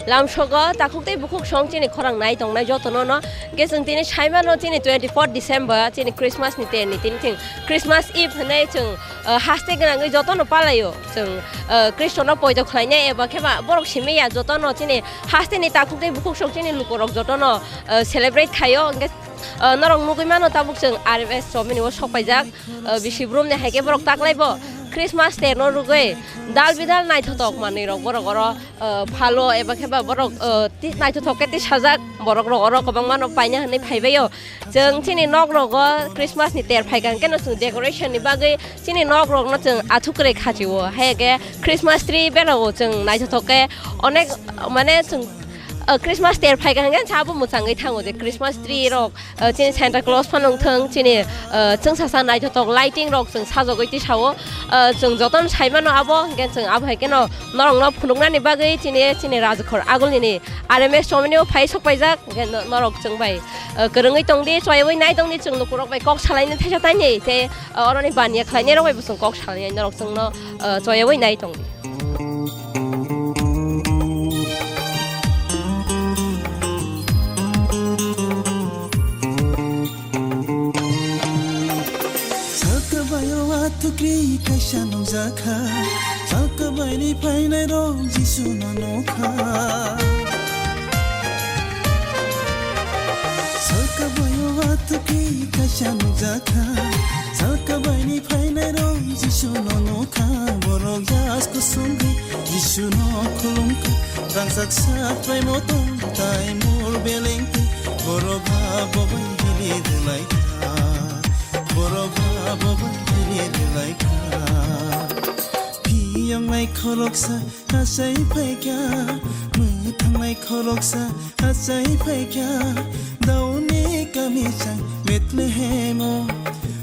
lamshoga takukte bukuk song chini khorang nai tong nai jotono no gesung tini chaima no chini 24 December chini Christmas ni te ni tin ting Christmas Eve nei chung haste gna ngai jotono palayo chung Kristono poido khlaine eba kheba borok simi ya jotono chini haste ni takukte bukuk song chini lukurok jotono celebrate khayo norong nugui mano tabuk chung RMS somini wo sokpaijak bisibrum ne haike borok taklaibo Christmas te no Rugwi dal bidal nai thotok mani rok borok oro phalo eba kheba borok nai thotok ke ti sajak borok rok oro kobang mano paina hanai phaibayo jeng chini nok rok Christmas ni ter phaikan keno chung decoration ni bagai chini nok rok no chung athukre khajiwo haike Christmas tree bero chung nai thotok ke onek mane chung Christmas ter phaikan gan chabu muchangai thango je Christmas tree rok chini Santa Claus phanong thang chini chung sasa nai thotok lighting rok chung sajogoi ti sawo chung joton saimano abo gen chung abo haikeno norong no phunukna ni bagai chini Rajakhor Agulio ni RMS somini phai sokpaijak gen norok chung bai korongoi tongdi choyoi nai tongdi chung lukurok bai kok salaini thaisa tani te oroni bania khlaine rok bai busung kok salani norok chung no choyoi nai tongdi tukri kashanong zakha salkabai ni painai ro jisu nanokha salkabai wa tukri kashanong zakha salkabai ni painai ro jisu nanokha borok jas kusungi jisu no kulungka rangsak sapai motong tai mur belengki borok ha bobai hili delai borok ha bobai Piyang mai khoroksa asai phaikya muthang mai khoroksa asai phaikya dauni kami chang metle hemo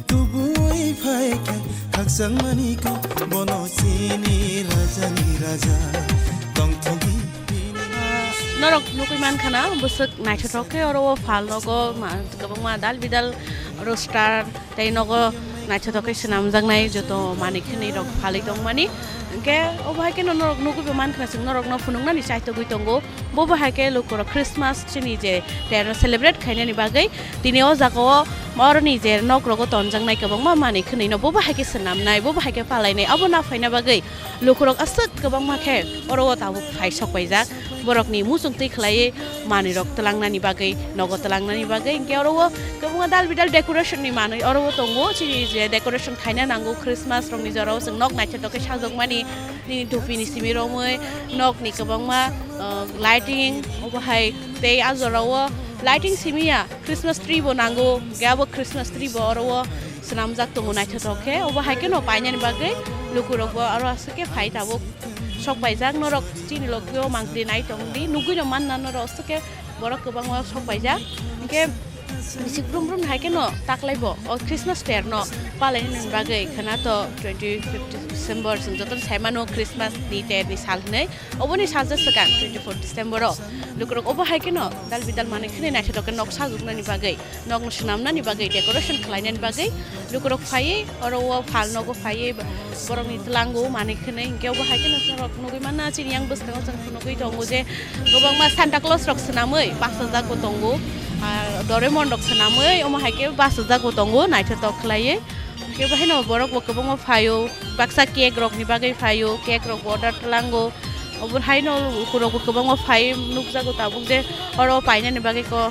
tubui phaikya haksang mani ko bono chini raja tongthogi norok nukuiman khana busuk naithoke oro phal nogo kabang ma dal bidal oro star tei nogo naithoke senamjang nai joto manikhini rok phali tong mani ke obhaike norok nukubi man khana sing norok no phunungna ni saito gui tongo bo bahake lukoro Christmas chini je ter celebrate khaina ni bagai tini o jago morni je nok rogo tonjang nai kabang ma manikhini no bo bahake senam nai bo bahake palai nai abo na phaina bagai lukurok asat kabang ma khe oro tabu phai sokpaijak borok ni musung tei khlai mani rok telangna ni bagai nogo telangna ni bagai ke oro kabang dal bidal decoration ni mani oro tongo chini je decoration khaina nango Christmas rong ni jaro sing nok naithoke sajok mani ni topi ni simi romoi nok ni kabang ma lighting obahai tei azoro lighting simia Christmas tree bo nango gabo Christmas tree bo oro senamjak tongo naithoke obahai ke no paina ni bagai lukurok bo aro asake phai tabo sokpaijak norok chini lokyo mangli nai tongdi nugui no manna norok asake borok kabang ma sokpaijak ke bisik brum brum haike no taklaibo o Christmas ter no palai ni bagai khana to 25 December sing joton saimano Christmas ni ter ni sal nei oboni salja sakan 24 December ro lukurok obo haike no dal bidal mane khine nai thoke nok sajukna ni bagai nok no sunamna ni bagai decoration khlaina ni bagai lukurok phai oro phal nogo phai borok ni tlango mane khine inke obo haike no sorok nugui manna chini yang bustang jang nugui tongo je gobang ma Santa Claus rok sunamoi pasajak ko tongo Doraemon rok sanamoi omo haike basajak ko tongo naithotok khlaiye ke bahino borok bo kabang phayo baksa cake rok ni bagai phayo cake rok order tlango obor haino kurok kabang phai nukjago tabuk je oro paina ni bagai ko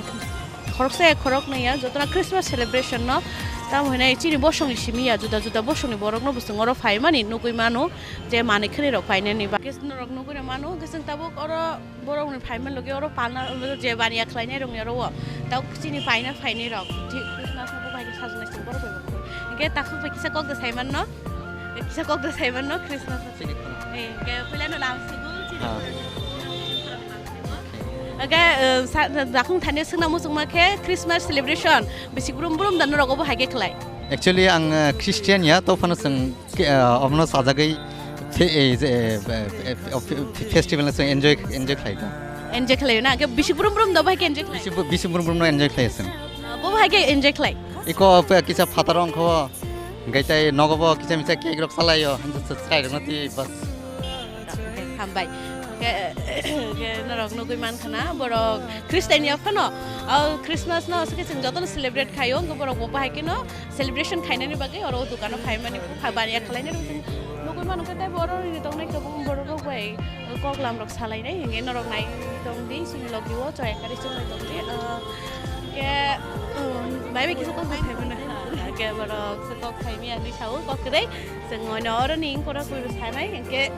khorok naya jotona Christmas celebration no tam hoinai chini bosong ni simia juda bosong ni borok no busung oro phai mani nugui mano je manikhani rok paina ni bagai rok nugui na mano gesang tabuk oro borok ni phai man logi oro palna je bania khlainai rong oro taw chini paina phaini rok Christmas no bagai sajunai sing borok ke takhu kisa kok da saiman no Christmas ke pelano lam sibu aga dakung thane singna musung ma ke Christmas celebration bisik brum dan rogo bo hage khlai actually ang Christian ya to phano sing obno sajagai festival sing enjoy khlai na ke bisik brum da ba ke enjoy khlai bisik brum no enjoy khlai sing bo hage enjoy khlai iko kisa phatarong kho gaitai nogobo kisa misa cake rok salayo han subscribe nati bas hambai Norok Nuguman Kana, Borok, Christiania Fano, Christmas no, Skin Joton celebrate Kayon, Borok Wopakino, celebration Kainani Bagi or Tukano Paimani, Habania Kalani, Nuguman Boro, you don't make a Boro way, Koklam Rock Salane, and Norok Night, don't be, so you Logi water, and Carison, yeah, maybe it's a good heaven. Okay, but so talk time and we shall talk today. So, on order, Ning for a good time, and get.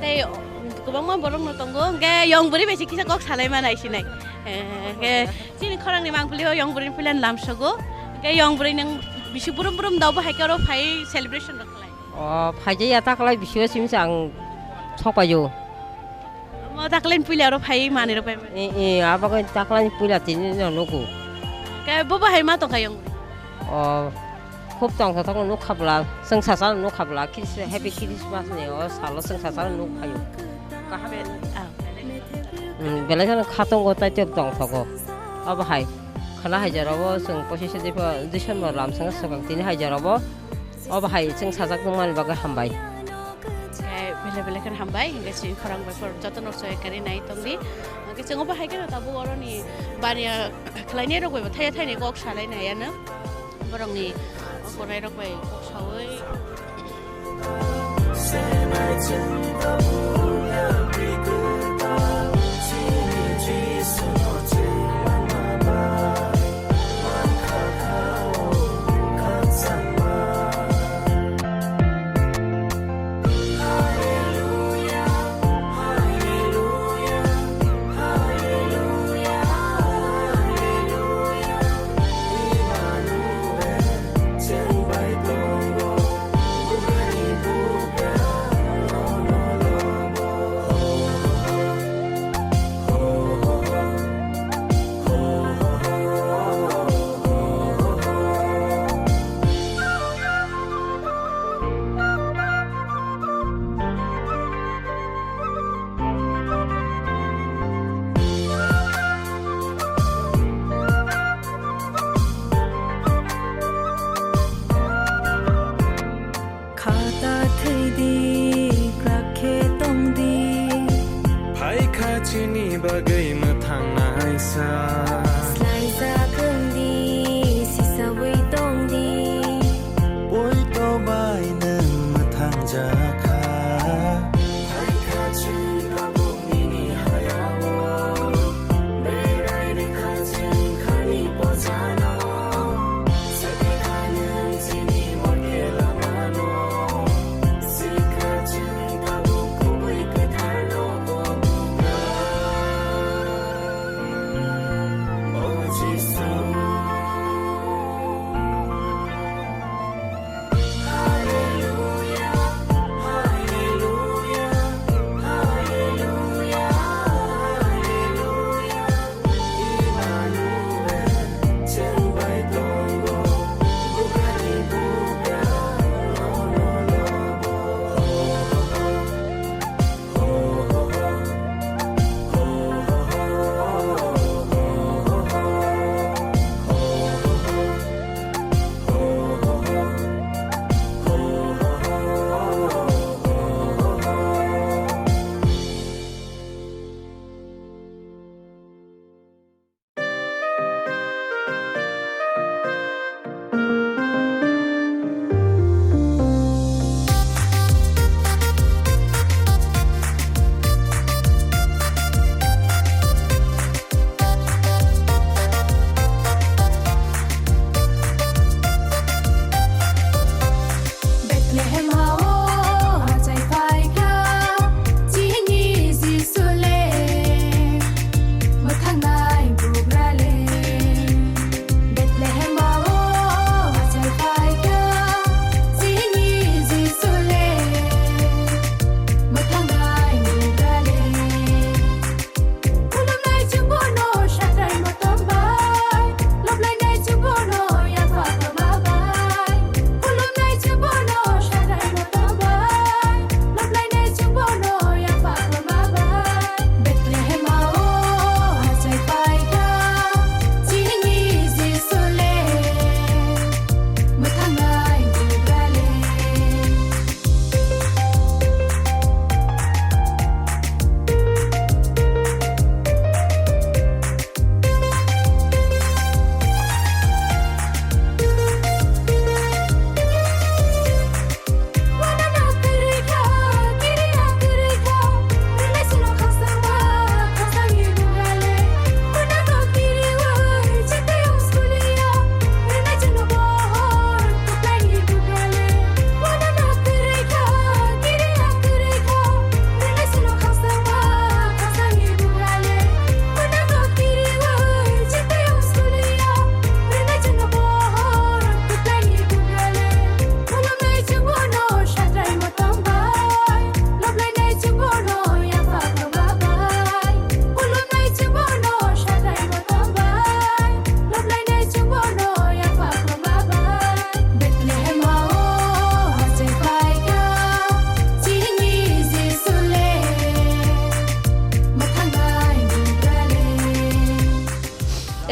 They go on Borong Tongo, get young Buri, basically a cox Halaman, I see. See, Khorang Mangulio, young Burin Pilan Lamshago, get young Burin and Bishuburum, double hacker of high celebration of life. Oh, Haji attack like Bishu seems and talk by you. Tackling Pilla of high money of payment. I'm going to tackle Pilatin, no go. Boba Hamato Kayong. Oh, hope don't talk no cabla, Sang Sasal no cabla, kids happy kids matinee or Salos and Sasal no Kayo. Belajan Katon got that job don't go. Over high. Kana Hajarabo, some position position or Lamsang, so continue Hajarabo. Over high, Sang Sasakuman Bagahambai. Belakan Hambai, gets in Khorang before Joton or so a carry night only. Gets over hiking tabu or any Bania Khlaimung with a tiny walk Shalana, but only for right away, shall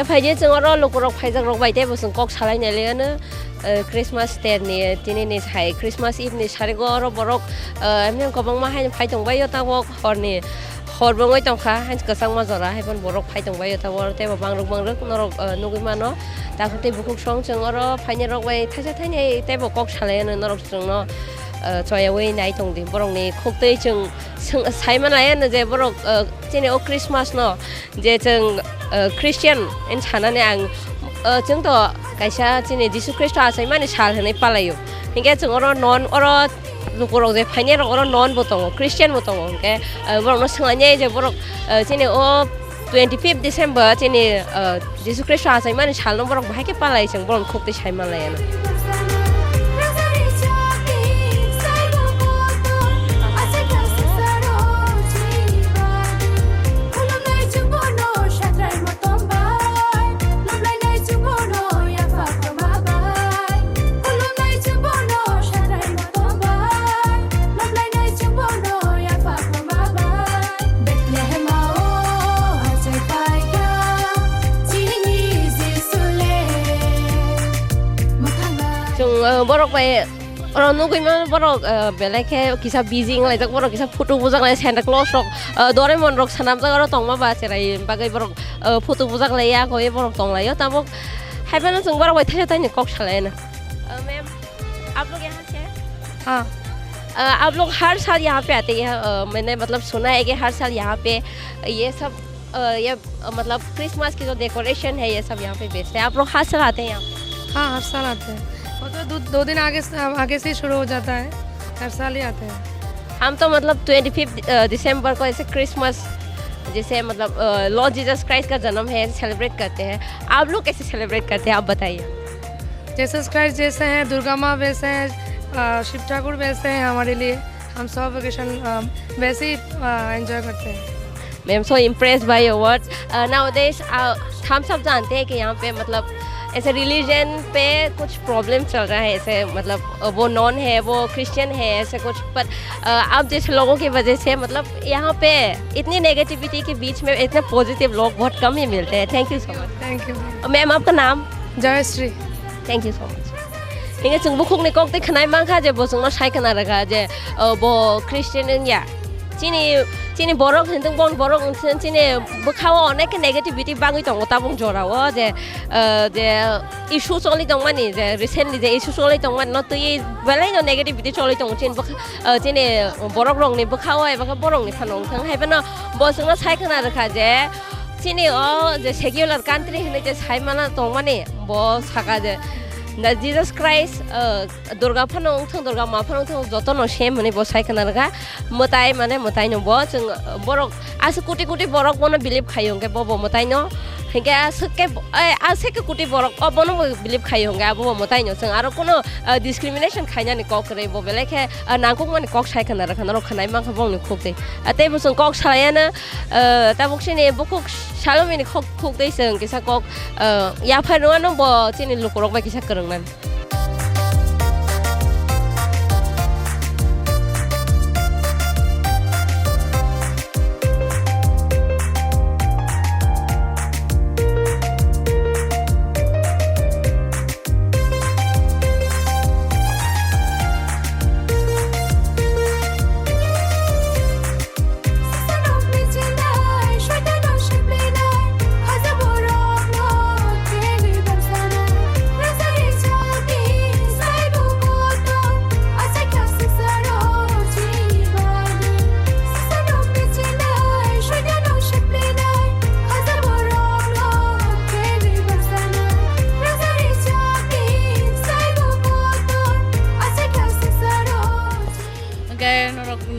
फाइजे जों आरो लुकुरक फाइजाक रक बायदे बसं कक सालायनाय लेनो Christmas day नि दिनैनि Sai Christmas इभ नि सारिगो आरो बरक एमने गोबां मा हाय फाइ दंबायो तावो हरनि हरबोङै दंखा हान्स गोसां माजरा हायबन बरक फाइ दंबायो तावो तेबो बांरक नरक नुगिमानो दाखते बुकुक सं जों आरो फाइने रक बाय थाजा थाइने तेबो कक सालायनो नरक जोंनो चयावै नाय दंदि बरकनि खक्तै जों सायमा लायानो जे बरक जेने ओ क्रिसमास न जे जों क्रिस्टियान इन सानानै आं जोंथ' गायसा दिनै जिसु ख्रिस्ट आसाय माने साल होनाय पालायो हिंगे जों अर नन अर लुकुरक जे फाइने रक अर नन बो दङ क्रिस्टियान बो दङ हिंगे बरकनो सोंनाय जे बरक दिनै ओ 25 डिसेम्बर दिनै जिसु ख्रिस्ट आसाय माने साल न बरक बाहायके पालाय जों बरक खक्तै Saima लायानो borok bay orang nunggu iman borok belaknya kisah busy ngelajak borok kisah foto bujak lagi Santa Claus rok Doraemon rok sanam tak orang tong ma baca lagi bagai borok foto bujak lagi ya koi borok tong lagi tapi hebat langsung borok bay tanya tanya kok salah ना ma'am आप लोग यहाँ से हैं हाँ आप लोग हर साल यहाँ पे आते हैं मैंने मतलब सुना है कि हर साल यहाँ पे ये सब ये मतलब क्रिसमस की जो डेकोरेशन है ये सब यहाँ पे बेचते हैं आप लोग हर साल आते हैं यहाँ पे हाँ हर साल आते हैं वो तो दो दिन आगे से शुरू हो जाता है हर साल ही आते हैं हम तो मतलब 25 दिसंबर को ऐसे क्रिसमस जैसे मतलब लॉर्ड जीसस क्राइस्ट का जन्म है ऐसे सेलिब्रेट करते हैं आप लोग कैसे सेलिब्रेट करते हैं आप बताइए जीसस क्राइस्ट जैसे हैं दुर्गा माँ वैसे हैं शिव ठाकुर वैसे हैं हमारे लिए हम सब वेकेशन वैसे ही एंजॉय करते हैं I am so impressed by your words nowadays हम सब जानते हैं कि यहाँ पे मतलब ऐसे रिलीजन पे कुछ प्रॉब्लम चल रहा है ऐसे मतलब वो नॉन है वो क्रिश्चियन है ऐसे कुछ पर आप जैसे लोगों की वजह से मतलब यहाँ पे इतनी नेगेटिविटी के बीच में इतने पॉजिटिव लोग बहुत कम ही मिलते हैं thank you so much thank you ma'am आपका नाम Jayashri thank you so much इंगे जों बुखुकनि कक्ते खनाय मांखा जे बोसंनो सायखना रखा जे बो क्रिश्चियन या चिनी बरक हिंदुं बन बरक चिनी बखाव अनेक नेगेटिविटी बांगै दङ ताबुं जराव जे इशू चलि दङ माने जे रिसेंटली जे इशू चलि दङ माने न तुइ बेलाय न नेगेटिविटी चलि दङ चिनी बरक रंनि बखाव एबा बरकनि फानं थं हायबा बोसंनो सायखना रखा जे चिनी जे सेक्युलर कान्ट्री होनो जे सायमाना दङ माने बो सागा जे ना जीसस क्राइस्ट दुर्गा फानं थं दुर्गा मा फानं थं जतन सेम होने बो सायखना रखा मताय माने मताय न बो जों बरक आसे कोटि कोटि बरक बनो बिलीव खायो के बो मताय न हिंगे आसे के कोटि बरक बनो बिलीव खायो के बो मताय न जों आरो कोनो डिस्क्रिमिनेशन खायनानि कक रे बो बेलेखे नांगौ माने कक सायखना रखा न खनाय मा खबंनि खोकते अते बो जों कक सायाना ताबुकसिनि बुकुक Shalami cook this and kiss a cock. Yapano bo tin Lukurokni kiss a Khorang.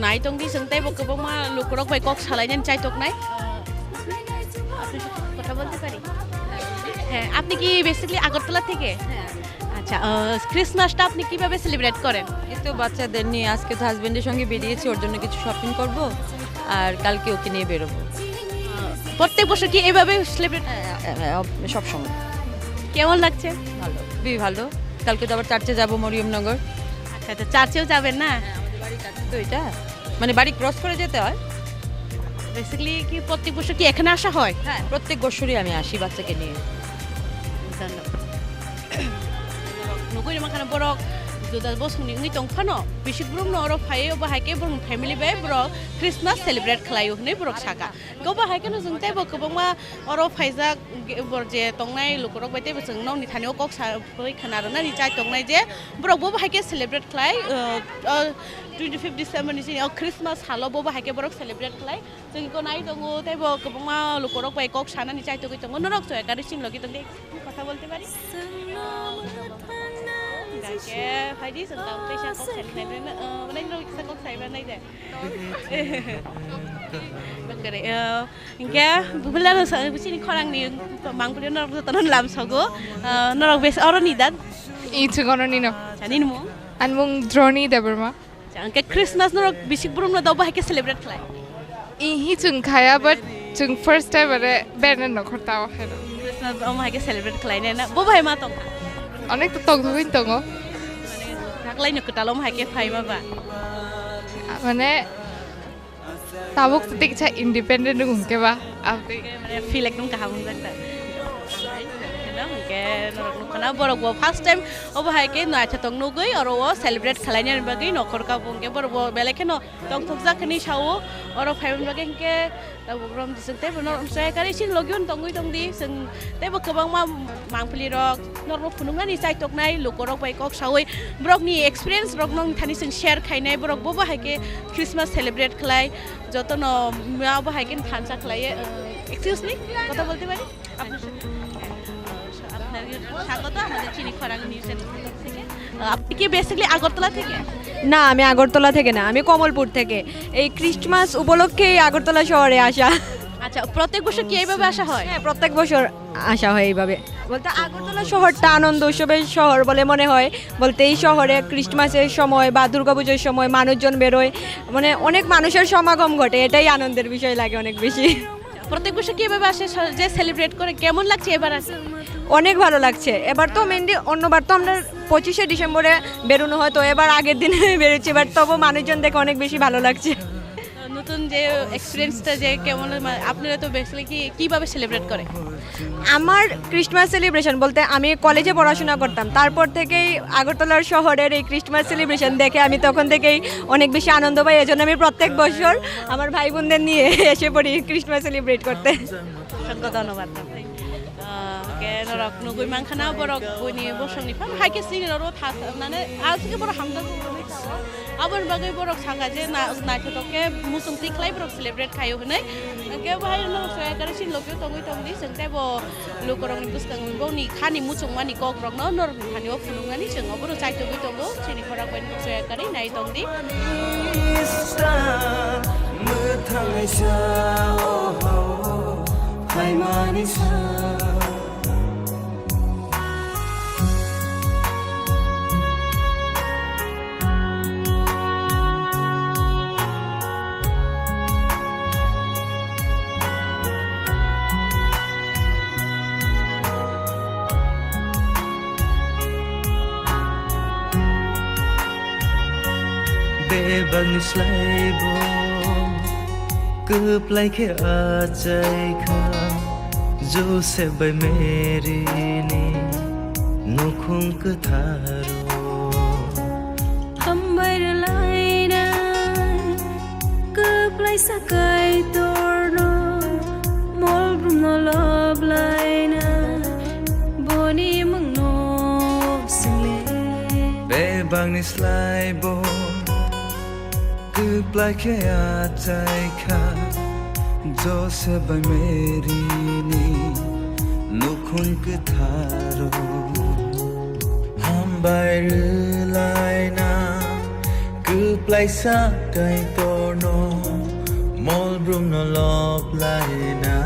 Nai tong di sengtai bo kebong ma lukurok bai kok salainya cai tok nai কথা বলতে পারি হ্যাঁ আপনি কি বেসিক্যালি আগরতলা থেকে আচ্ছা ক্রিসমাসটা আপনি কিভাবে সেলিব্রেট করেন এই তো বাচ্চাদের নিয়ে আজকে তো হাজবেন্ডের সঙ্গে বেরিয়েছি ওর জন্য কিছু শপিং করব আর কালকে ওকে নিয়ে বের হব প্রত্যেক বছর কি এইভাবে সেলিব্রেট সব সময় কেমন লাগছে ভালো খুবই ভালো কালকে তো আবার চার্চে যাব মরিয়মনগর আচ্ছা আচ্ছা চার্চেও যাবেন না আমাদের বাড়ি কাছে তো এটা মানে বাড়ি ক্রস করে যেতে হয় বেসিক্যালি কি প্রত্যেক বছর কি এখানে আসা হয়? হ্যাঁ, প্রত্যেক বছরই আমি আসি বাচ্চাকে নিয়ে। নগৈ মাখানা বরক দুদাল বসুনি উনি তংফানো বিশিক ব্রুম নরো ফায়ে বাহাইকে ব্রুম ফ্যামিলি বে ব্রক ক্রিসমাস সেলিব্রেট খালাयो হনে ব্রক সাকা গো বাহাইকে নো जों तेबो गोबांमा अरो फाइजा जे तंनाय लुकुरक बायते जों नौनि थानियाव कक सा फै खोनारोना नि चाइ तंनाय जे ब्रक बो बाहाइके सेलिब्रेट खालाय 25 डिसेम्बर नि क्रिसमास हालो बो बाहाइके ब्रक सेलिब्रेट खालाय जों को नाय दंगो तेबो गोबांमा लुकुरक बाय कक साना नि चाइ तगै दंगो नरक जय गारि सिन लगि दंदे কথা বলতে পারি Oke, Haji tentang Tisha kok saya mana yang kita kok saya mana itu? Oke, hingga bulan sini Khorang ni mangpuri orang tanah lam sago, orang bes orang ni dan. Itu orang ni no. Jadi ni mu? Anmung drone ni deberma. Jangan ke Christmas orang bisik belum nak tahu bahaya celebrate kelai. Ini jeng kaya, but jeng first time ada band nak kortawa. Christmas orang bahaya celebrate kelai ni na, boh bahaya matong. Anek tu tong tu pun tongo. Nak lain nak ketalom bahaya fai maba. Mana tabuk setik cah independent dong ke ba? Apa? Feel like nung kahamun betul. Karena borok bo first time obo haike no acha tong no goi oro wo celebrate khalanya bagi no korka bongke borok bo beleke no tong thokja kini sawo oro phaimun bagi ke tabukrom diseng te no saya kari sin logion tongui tong di seng te bo kebang ma mangpli rok normo phununga ni sai toknai lukorok bai kok sawoi borok ni experience rok nong thani seng share khainai borok bo haike Christmas celebrate khlai joto no ma bo haike thansa khlai excuse me কথা বলতে পারি আপনার স্বাগত আমাদের চিনি খরাং নিউজের থেকে আপনি কি বেসিক্যালি আগরতলা থেকে না আমি আগরতলা থেকে না আমি কমলপুর থেকে এই ক্রিসমাস উপলক্ষে আগরতলা শহরে আসা আচ্ছা প্রত্যেক বছর কি এইভাবে আসা হয় হ্যাঁ প্রত্যেক বছর আসা হয় এইভাবে বলতে আগরতলা শহরটা আনন্দ উৎসবের শহর বলে মনে হয় বলতে এই শহরে ক্রিসমাসের সময় বা দুর্গাপুজোর সময় মানুষজন বেরোয় মানে অনেক মানুষের সমাগম ঘটে এটাই আনন্দের বিষয় লাগে অনেক বেশি প্রত্যেক বছর কিভাবে আসে যে সেলিব্রেট করে কেমন লাগছে এবার আসে অনেক ভালো লাগছে এবার তো মেনলি অন্যবার তো আমরা 25শে ডিসেম্বরে বেরোনো হয় তো এবার আগের দিনে বেরোচ্ছি এবার তবু মানুষজন দেখে অনেক বেশি ভালো লাগছে নতুন যে এক্সপেরিয়েন্সটা যে কেমন আপনারা তো বেসিক্যালি কিভাবে সেলিব্রেট করে আমার ক্রিসমাস সেলিব্রেশন বলতে আমি কলেজে পড়াশোনা করতাম তারপর থেকেই আগরতলার শহরের এই ক্রিসমাস সেলিব্রেশন দেখে আমি তখন থেকেই অনেক বেশি আনন্দ পাই এজন্য আমি প্রত্যেক বছর আমার ভাই বোনদের নিয়ে এসে পড়ি ক্রিসমাস সেলিব্রেট করতে ধন্যবাদ Norok nugui mangkana borok buni bosong ni pam haike sini noro thas nane aske borok hamda buni tawo abon bagai borok sanga je na thoke musung tiklai borok celebrate khayo hnai ke bhai no soya kare sin lokyo tongui tongni sengtai bo lukurokni buskang bo ni khani musung mani kok rok no nor khani o phunungani seng oboro chai tongui tongo chini khorang bai soya kare nai tongdi muthang sha oh ho hai mani sha bang slaibo kup lai khe achai kha jo se bai meri ni nukhung ka tharo hambai lai na kup lai sakai torno mol brum no lob lai na boni mung no single be bang slaibo kup lai khe achai kha jo se bai meri ni nukhun ka tharo hambai lai na kup lai sa kai torno mol brum no lob lai na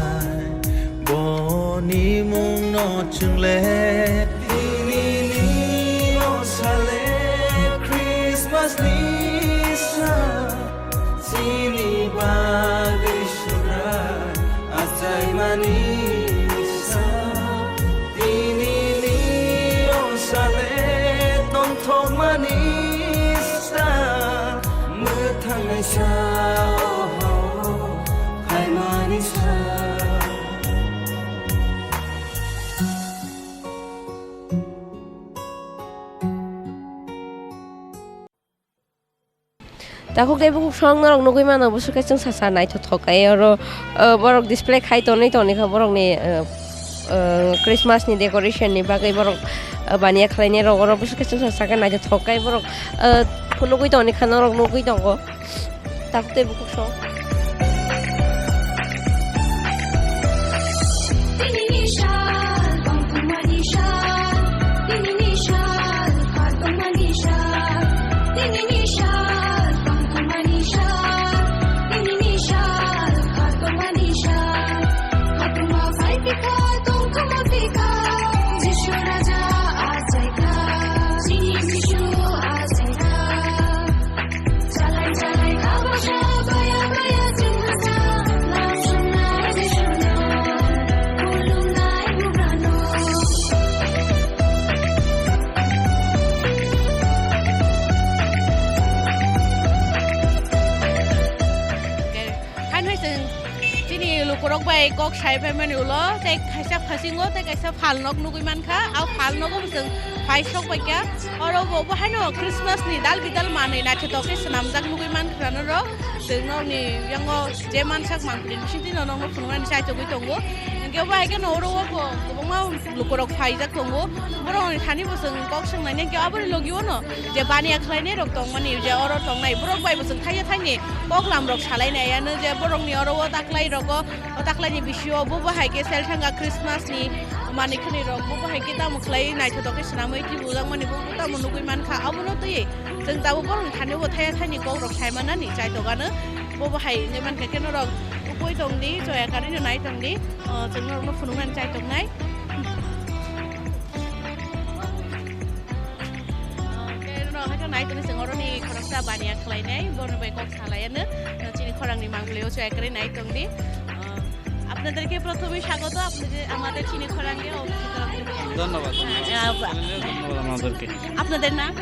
boni mung no chungle ni no sale Christmas ni Chini bagai surat Asai manisa Ini liyo sale Tong tong manisa Muthang sha oh ho Hai তাকো দেবো খুব song নরক নগৈ মানো বুসুকে जों সাসা নাইথকাই আর বরক display খাইতनै তনিখা বরকনি ক্রিসমাসনি ডেকোরেশননি বাগै বরক বানিয়া খালাইনি Rogor বুসুকে जों সাসাকে নাইথকাই বরক নগৈ তনিখা নরক নগৈ দङ তাকো দেবো খুব song Lukurok bai kok sai bai mani ulo tai kaisa phasingo tai kaisa phalnok nugui mankha au phalnok bosung paisok bai kya oro bo haino Christmas ni dal bidal mani na chetok snamjak nugui mankha no ro singno ni yango je mansak mangpin sinti no no phunwan sai togui tongo ge bai ke no ro ko bongma lukurok phaijak tongo boro ni thani bosung kok sangnai ne ge abori logi ono je bani akhlaine rok tong mani je oro tong nai borok bai bosung thaiya thaini kok lam rok salai nai anu je borok ni oro taklai rogo taklani bisio bo bahai ke Salchanga Christmas ni mani khani rok bo bahai ke ta mukhlai nai thotok snamai ti bujang mani bo ta munugui mankha abono tei जों दाबो बरं थानो bo thaya thani kok rok sai manani chai togano bo bahai ne man ke no rok upoi tongni joya kari no nai tongni जों no phunungan chai tongnai nai toni जों oroni khoroksa baniya khlainai bono bai kok salaiano chini khorangni mangleo joya kari nai tongni আপনাদেরকে প্রথমে স্বাগত আপনাদের আমাদের চিনি খরাঙ্গে ধন্যবাদ আমাদেরকে আপনাদের নাম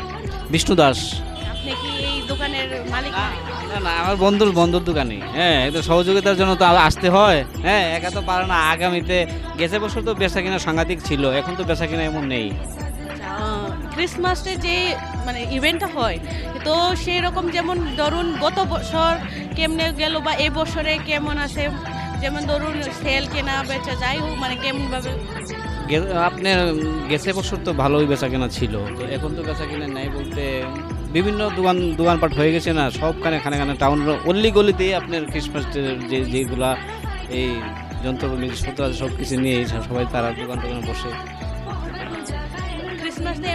বিষ্ণু দাস আপনি কি এই দোকানের মালিক না না আমার বন্ধুর দোকানে হ্যাঁ এটা সহযোগিতার জন্য তো আসতে হয় হ্যাঁ একা তো পারে না আগামীতে গেছে বছর তো বেচা কিনা সাংঘাতিক ছিল এখন তো বেচা কিনা এমন নেই ক্রিসমাসে যে মানে ইভেন্টটা হয় তো সেই রকম যেমন ধরুন গত বছর কেমনে গেল বা এই বছরে কেমন আছে যেমন ধরুন সেল কেনা বেচা যাই হোক মানে কেমন ভাবে আপনার গেছে বছর তো ভালোই বেচা কেনা ছিল তো এখন তো বেচা কেনা নাই বলতে বিভিন্ন দোকানপাট হয়ে গেছে না সবখানে খানে টাউনের অল্লি গলিতেই আপনার ক্রিসমাসের যেগুলা এই যন্ত্রপাতি জিনিসপত্র আছে সব কিছু নিয়ে সবাই তারা দোকানে বসে ক্রিসমাস ডে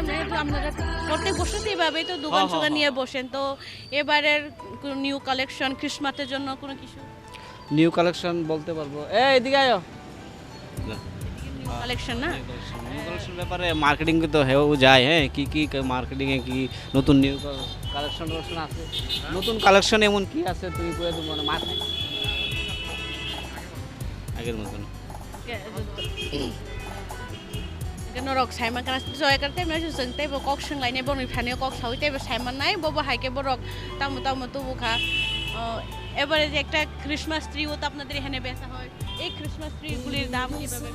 আপনারা প্রত্যেক বছর এইভাবেই তো দোকান টোকান নিয়ে বসেন তো এবারের নিউ কালেকশন ক্রিসমাসের জন্য কোনো কিছু নিউ কালেকশন বলতে পারবো এদিকে আয়ো কালেকশন না নিউ কালেকশন ব্যাপারে মার্কেটিং তো হেও যায় হ্যাঁ কি মার্কেটিং এ কি নতুন নিউ কালেকশন আছে নতুন কালেকশন এমন কি আছে তুমি কয়ে দেবো মানে মার্কেট আগের মতন Norok Simon kan joy kan tem no jeng te bo kok seng lainnya bo ni phane kok sawi te Simon nai bo hai ke borok tamu tu buka এবারে যে একটা ক্রিসমাস ট্রি ও তো আপনাদের এখানে বেচা হয় এই ক্রিসমাস ট্রি গুলির দাম কিভাবে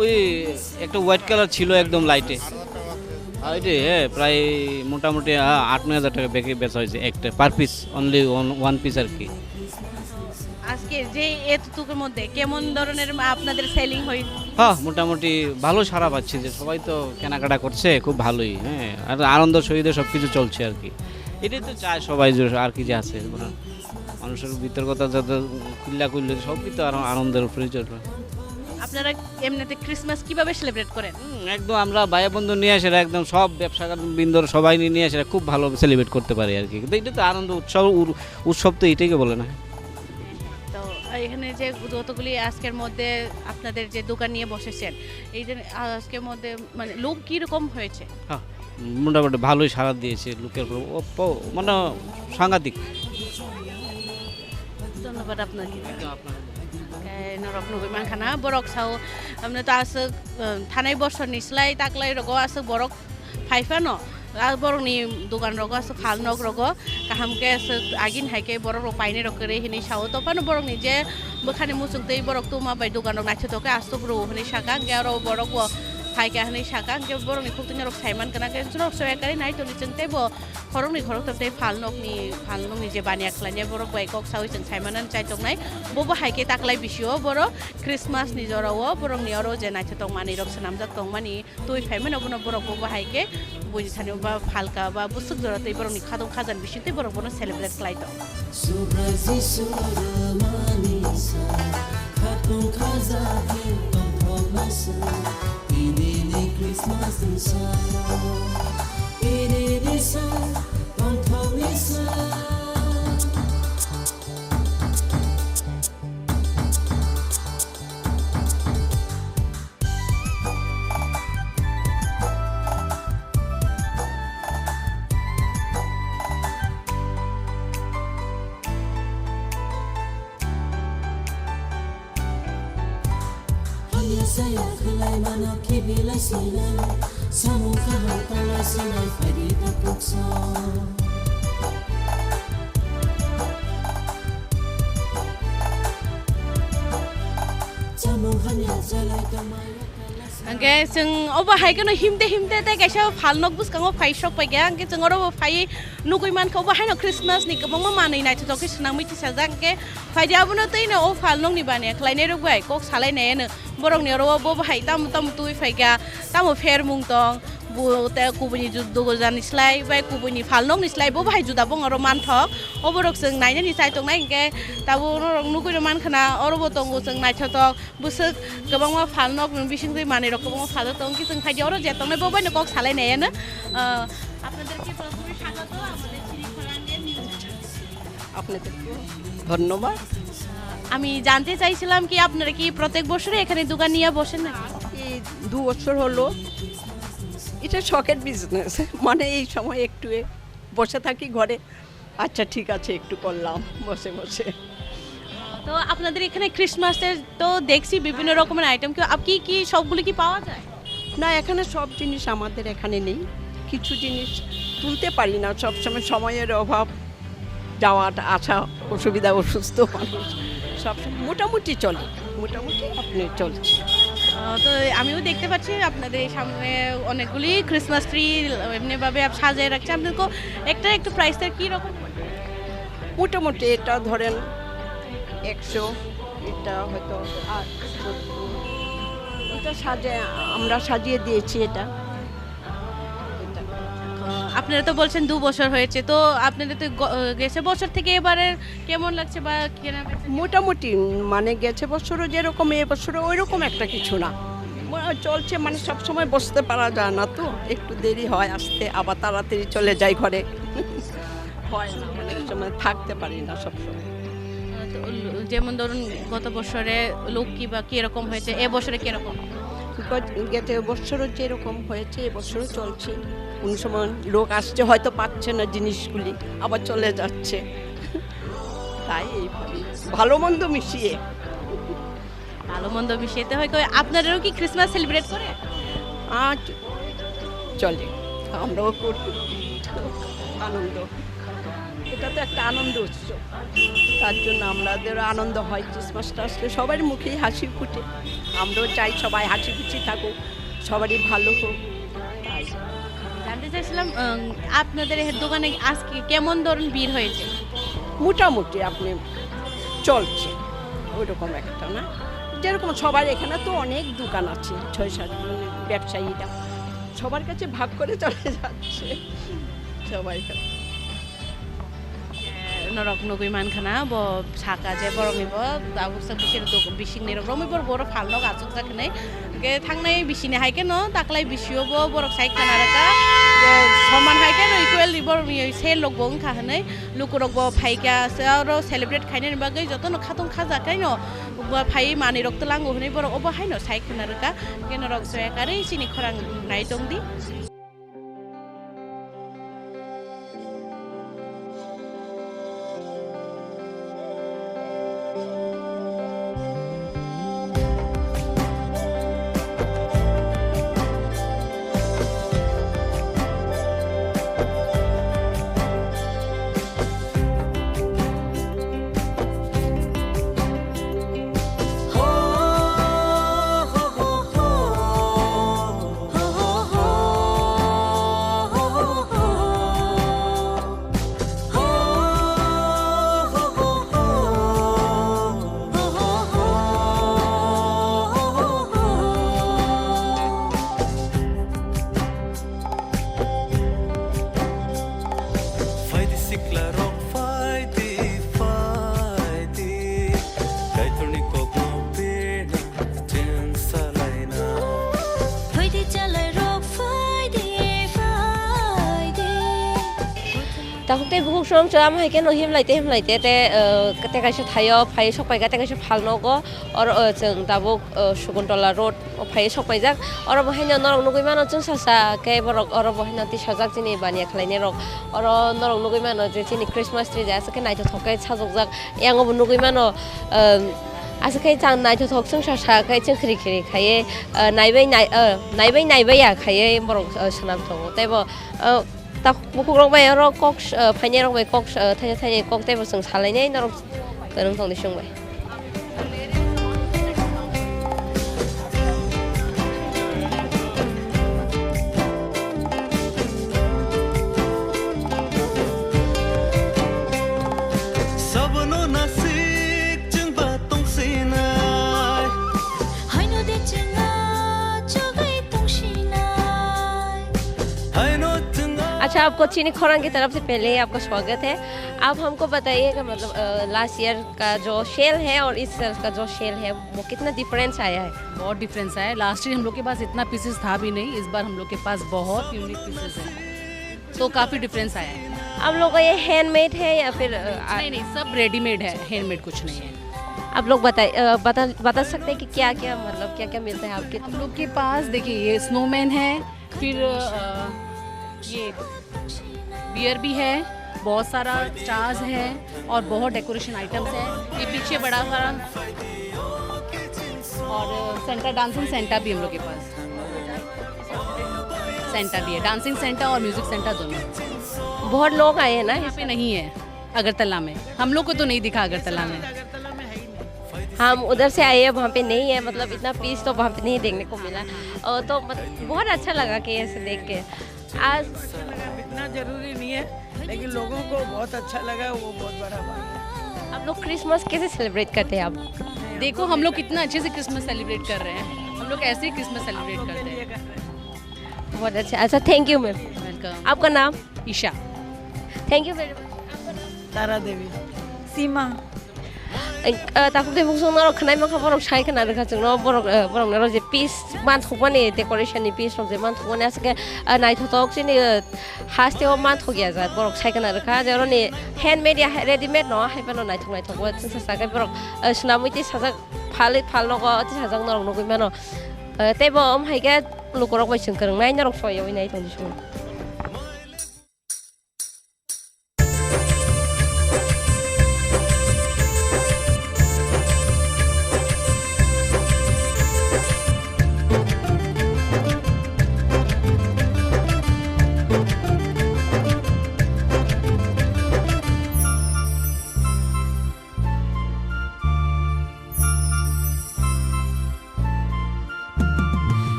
ওই একটা হোয়াইট কালার ছিল একদম লাইটে আর এটা প্রায় মোটামুটি 8-9,000 টাকা বেচা হয়েছে একটা per piece only one piece আর কি আজকে যে এতটুকুর মধ্যে কেমন ধরনের আপনাদের সেলিং হয় হ্যাঁ মোটামুটি ভালো সারা পাচ্ছি যে সবাই তো কেনাকাটা করছে খুব ভালোই হ্যাঁ আর আনন্দ সহিতে সব কিছু চলছে আর কি এটাই তো চায় সবাই আর কি যে আছে মানুষের বিতর্কতা যত কুল্লা সব কিছু আর আনন্দের উপরে চলবে আপনারা এমনিতে ক্রিসমাস কিভাবে সেলিব্রেট করেন একদম আমরা ভাই বন্ধু নিয়ে আসে একদম সব ব্যবসা বৃন্দর সবাই নিয়ে আসে খুব ভালো সেলিব্রেট করতে পারি আর কি কিন্তু এটা তো আনন্দ উৎসব তো এটাকে বলে না তো এখানে যে যতগুলি আজকের মধ্যে আপনাদের যে দোকান নিয়ে বসেছেন এই যে আজকের মধ্যে মানে লোক কীরকম হয়েছে হ্যাঁ মোটামুটি ভালোই সাড়া দিয়েছে লোকের মানে সাংঘাতিক ধন্যবাদ আপনাকে নরক নগৈ মানখানা বরক সাও আমনে তো আছে থানাই বছর নিসলাই তাকলাই রগ আছে বরক ফাইফানো আর বরকনি দোকান রগ আছে ফালনক রগ কাহামকে আছে আগিন হাইকে বরক পাইনে রকরে হিনি সাও তো পানো বরক নিজে বখানে মুসুকতেই বরক তো মা বাই দোকান নাচে তোকে আসতো ব্রো হনি সাকা গেরো বরক फाइका हनै साका के बरंनि खुक्तिनि रक साइमान kana ke rok soyakari nai to niceng tebo khorongni khorok tabte phalnokni je baniya khlaine borok bai kok sawi jeng saimanan chai tongnai bobo haike taklai bisio boro Christmas ni jorao borongni oro je nai tong mani rok sanamjak tongmani toi phaiman obono borok bobo haike buji thani ba phalka ba busuk jorate borongni khadong khajan bisite borok bono celebrate klai to Subrazi suramanisa khadong khaja ke tomasa ini Christmas inside ini disa tomasa saya Khlaimung kibila silan samu kahal tala sinai fadi tapuksa samu hanya jalai kamaya angke jeng oba haike no himte te kaisa phalnok buskango phaisok paige angke jeng oro phai nugui man ko haino Christmas ni kabangma manei nai to ke snang miti sajang ke phaidi abuno teine o phalnok ni bane khlaine rugbai kok salai ne ne borong ni oro bo hai tam tui phaiga tamo fer mung tong bu te kubuni juddo gojan islai bai kubuni phalnok ni slai bo hai juda bong oro man thok oborok jeng naine ni sai tong nai ke tabu nugui man khana oro bo tong jeng nai thotok busuk kabangma phalnok bising tui mane rok kabangma phalo tong ki jeng phaidi oro je tong nai bo bai kok salai ne ne আপনাদেরকে প্রথমে স্বাগত আমাদের চিনি খোরাঙ্গের news আপনাদেরকে ধন্যবাদ আমি জানতে চাইছিলাম কি আপনারা কি প্রত্যেক বছরে এখানে দোকান নিয়ে বসেন না এই 2 বছর হলো এটা শখের বিজনেস মানে এই সময় একটু বসে থাকি ঘরে আচ্ছা ঠিক আছে একটু করলাম বসে বসে তো আপনাদের এখানে ক্রিসমাসের তো দেখছি বিভিন্ন রকমের আইটেম কি কি সবগুলো কি পাওয়া যায় না এখানে সব জিনিস আমাদের এখানে নেই কিছু জিনিস তুলতে পারি না সব সময় সময়ের অভাব যাওয়াটা আসা অসুবিধা অসুস্থ মানুষ সব মোটামুটি চলে মোটামুটি আপনি চলছে তো আমিও দেখতে পাচ্ছি আপনাদের সামনে অনেকগুলি ক্রিসমাস ট্রি এমনিভাবে সাজিয়ে রাখছে আপনাদেরকে একটা একটু প্রাইসটা কী রকম মোটামুটি এটা ধরেন 100 এটা হয়তো এটা আমরা সাজিয়ে দিয়েছি এটা আপনারা তো বলছেন 2 বছর হয়েছে তো আপনাদের তো গেছে বছর থেকে এবারে কেমন লাগছে বা কেনা মোটামুটি মানে গেছে বছরও যেরকম এই বছরও ওই রকম একটা কিছু না চলছে মানে সব সময় বসতে পারা যায় না তো একটু দেরি হয় আসতে আবার তাড়াতাড়ি চলে যাই ঘরে হয় না অনেক সময় থাকতে পারি না সব সময় যেমন ধরুন গত বছরে লক্ষ্মী বা কিরকম হয়েছে এবছরে কিরকম গেছে বছরও যেরকম হয়েছে এবছরও চলছে কোন সময় লোক আসছে হয়তো পাচ্ছে না জিনিসগুলি আবার চলে যাচ্ছে তাই এইভাবে ভালো মন্দ মিশিয়ে হয় আপনারাও কি ক্রিসমাস সেলিব্রেট করে আজ চলে আমরাও করি আনন্দ এটা তো একটা আনন্দ উৎসব তার জন্য আমাদেরও আনন্দ হয় ক্রিসমাসটা আসলে সবার মুখেই হাসি ফুটে আমরাও চাই সবাই হাসি খুশি থাকুক সবারই ভালো হোক জানতে চাইছিলাম আপনাদের দোকানে আজকে কেমন ধরনের ভিড় হয়েছে মোটামুটি আপনি চলছে ওইরকম একটা না যেরকম সবার এখানে তো অনেক দোকান আছে 6-7 ব্যবসায়ীরা সবার কাছে ভাগ করে চলে যাচ্ছে সবাই Norok nugui man kana bo saka je borong ibo abuk sa bisir do bising ni romi bor bor phalno gachuk jakne ke thangnai bisine haike no taklai bisio bo borok sai kana raka saman haike no equal bor mi sel lok bong kha hanai lukurok bo phaika aro celebrate khaine bagai joto no khatong khaja kai no bo phai mani rok tlango hne borok obo haino sai kana raka ke norok soyakari chini khorang nai tongdi ikla rok faidi faidi kai thoni ko ko pena chen salaina Hoidi chalai rok faidi faidi ta khok te bukhuk shom cham hai ke no him lai te te te ka sha thayo phai sok pai ga te ka sha phal no go or chang ta bo suguntola road phai sok pai jak or bo haina norok nugui mano chung sa sa ke borok or bo haina ti sajak chini bania khlaine rok or norok nugui mano je chini Christmas tree ja sa ke nai thokai chajok jak yang bo nugui mano asa kai chang nai thok chung sa sa kai chung khri khri khaye nai bai ya khaye borok sanam thong te bo ta bukhuk rok bai ro kok phaine rok bai kok thai kok te bo sung salai nei norok kanung thong de sung bai sabno nasik chung ba tong sinai Haino de chenga chogai tongshinai hai no tunga अच्छा आपको चीनी खोरंग की तरफ से पहले ही आपका स्वागत है आप हमको बताइए कि मतलब लास्ट ईयर का जो शेल है और इस साल का जो शेल है वो कितना डिफरेंस आया है बहुत डिफरेंस है लास्ट ईयर हम लोग के पास इतना पीसेस था भी नहीं इस बार हम लोग के पास बहुत यूनिक पीसेस है तो काफ़ी डिफरेंस आया है आप लोग का ये हैंडमेड है या फिर नहीं सब रेडीमेड है हैंडमेड कुछ नहीं है आप लोग बता सकते हैं कि क्या क्या मतलब क्या क्या मिलता है आपके हम लोग के पास देखिए ये स्नोमैन है फिर ये बियर भी है बहुत सारा स्टार्स है और बहुत डेकोरेशन आइटम्स है ये पीछे बड़ा सारा और सेंटा डांसिंग सेंटा भी हम लोग के पास सेंटा भी है डांसिंग सेंटा और म्यूजिक सेंटा दोनों बहुत लोग आए हैं ना यहाँ पे नहीं है अगरतला में हम लोग को तो नहीं दिखा अगरतला में हम उधर से आए हैं वहाँ पे नहीं है मतलब इतना पीस तो वहाँ पे नहीं देखने को मिला और तो बहुत अच्छा लगा कि ऐसे देख के आज इतना जरूरी नहीं है लेकिन लोगों को बहुत अच्छा लगा वो बहुत बड़ा बात है आप लोग क्रिसमस कैसे सेलिब्रेट करते हैं आप देखो हम लोग कितना अच्छे से क्रिसमस सेलिब्रेट कर रहे हैं हम लोग ऐसे ही क्रिसमस सेलिब्रेट करते हैं बहुत अच्छा थैंक यू मैम वेलकम आपका नाम Isha thank you very much Tara Devi Seema ताकू दे बुसुं न खनाय मा खबर साइ खना रखा जों न बरक न जे पीस मान थकबानि डेकोरेशन नि पीस जे मान थकबानि आसके नाइ थक सिनि हास्टेव मान थगिया जा बरक साइ खना रखा जेरो नि हैंडमेड या रेडीमेड न हाइबानो नाइ थक जों सागा बरक सुनामुति साजा फालै फाल नग अति साजां न नगै मानो तेबो हाइगे लुकुरक बाइसों करंनाय नरक सयौ नाइ थंदिसु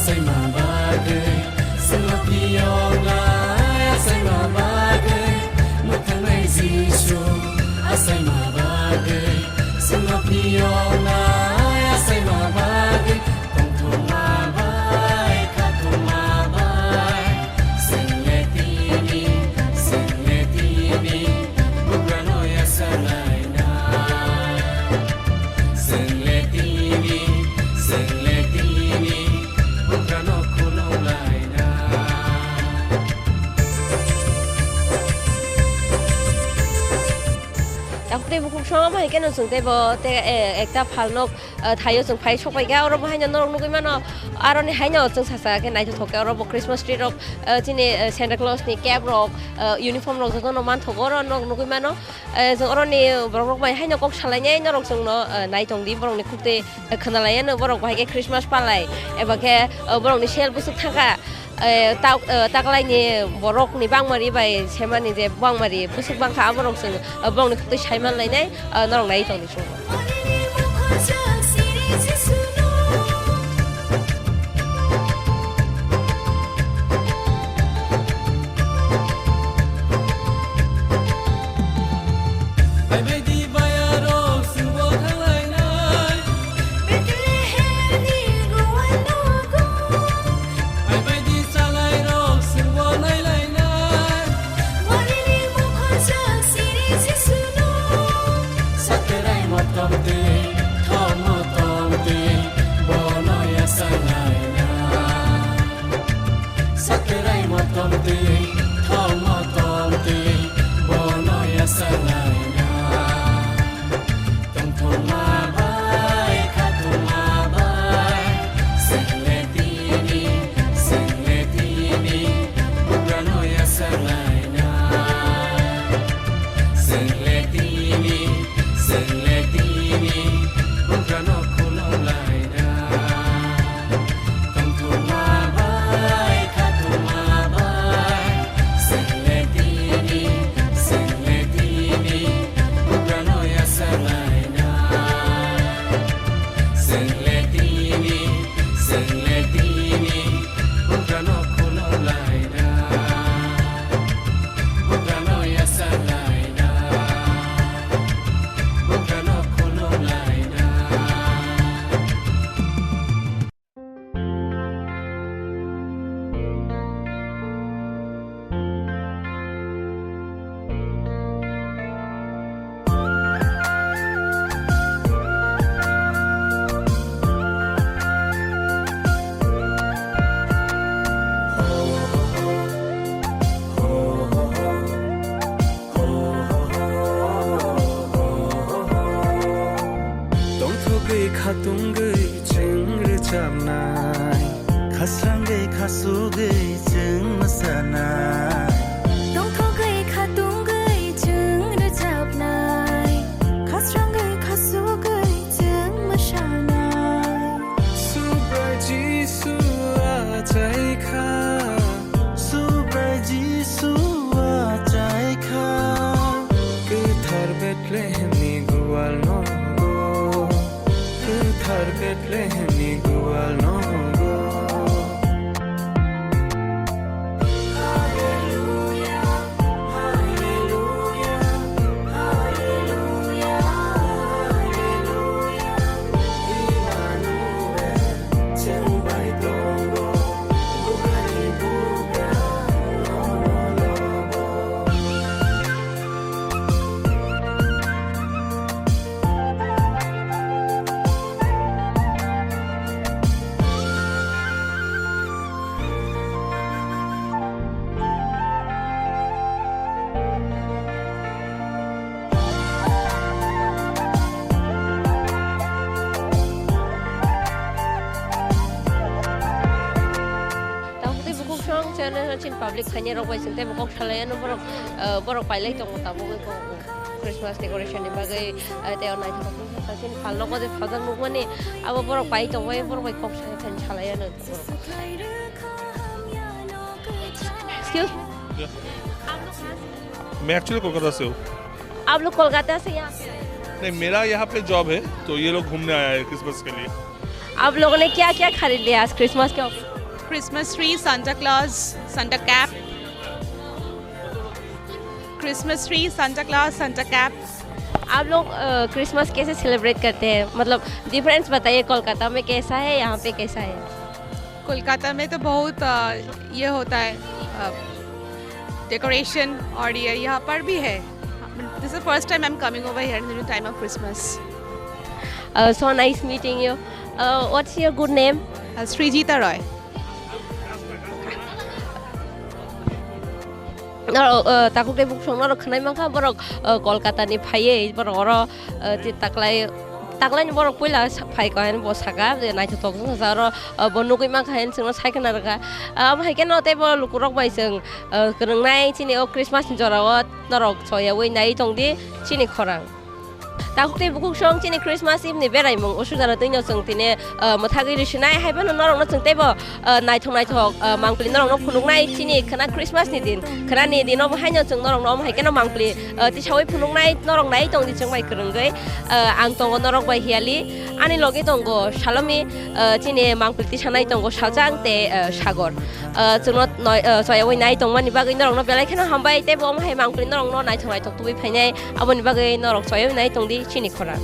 Say my body, so te bukuk shong ma ke no sung te bo te ekta phalnok thayo sung phai shok pai ga oro hai no norok nugui mano aro ni hai no sung sasa ke nai thoke oro bo Christmas tree rok chini Santa Claus ni cap rok uniform rok joto no man thok oro nok nugui mano jong oro ni borok rok bai hai no kok salai nyai norok sung no nai tong di borok ni khukte khanalai no borok bai ke Christmas palai eba ke borok ni sel busuk thaka taklai ni borok ni bangmari bai semani je bangmari busuk bangkha borok sung borok ni khukte saiman lai nai norok nai tong di sung chin public khanya rok bai sinte bokok thalai no borok pai lai tong ta bo ko Christmas decoration ni bagai te onai thok ta chin phal no ko de phadang nu mani abo borok pai tong bai borok bai kok chan thalai no excuse मैं actually Kolkata से हूँ। आप लोग कोलकाता से यहाँ पे आए? नहीं, मेरा यहाँ पे जॉब है तो ये लोग घूमने आया है क्रिसमस के लिए। आप लोगों ने क्या क्या खरीद लिया आज क्रिसमस के ऊपर? Christmas tree, Santa Claus, Santa cap. Christmas tree, Santa Claus, Santa cap. आप लोग क्रिसमस कैसे सेलिब्रेट करते हैं? मतलब डिफरेंस बताइए, कोलकाता में कैसा है, यहाँ पे कैसा है? कोलकाता में तो बहुत ये होता है डेकोरेशन, और ये यहाँ पर भी है. This is the first time I'm coming over here in the time of Christmas. So nice meeting you. What's your good name? Srijita Roy. norok takuk dai buk song norok Khlaimung kha borok Kolkata ni phaye borok oro ti taklai ni borok puila phai ko hen bo Sagar je naithotok jaro bo nugui mang kha hen sing saikana raka amhai ke no te bo lukurok bai sing krengnai chini o Christmas ni jorao norok choya wei nai tongdi chini Khorang takuk dai buk song chini Christmas eve ni berai mung osudara tino sing tine mathagi risnai haibano norok no sing te bo naithok mangpli norok no phunuknai chini khana Christmas ni din khana ni din no haino sing norok no amhai ke no mangpli ti chawai phunuknai norok nai tongdi chungbai krenggai ang tongo norok bai Hiyali ani logi tongo Shalami chini mangpli ti sanai tongo Salchang te Sagar chungno soya wei nai tongmani bagai norok no belai khana hambai te bo amhai mangpli norok no naithok tubi phainai aboni bagai norok soya wei nai tongdi chini Khorang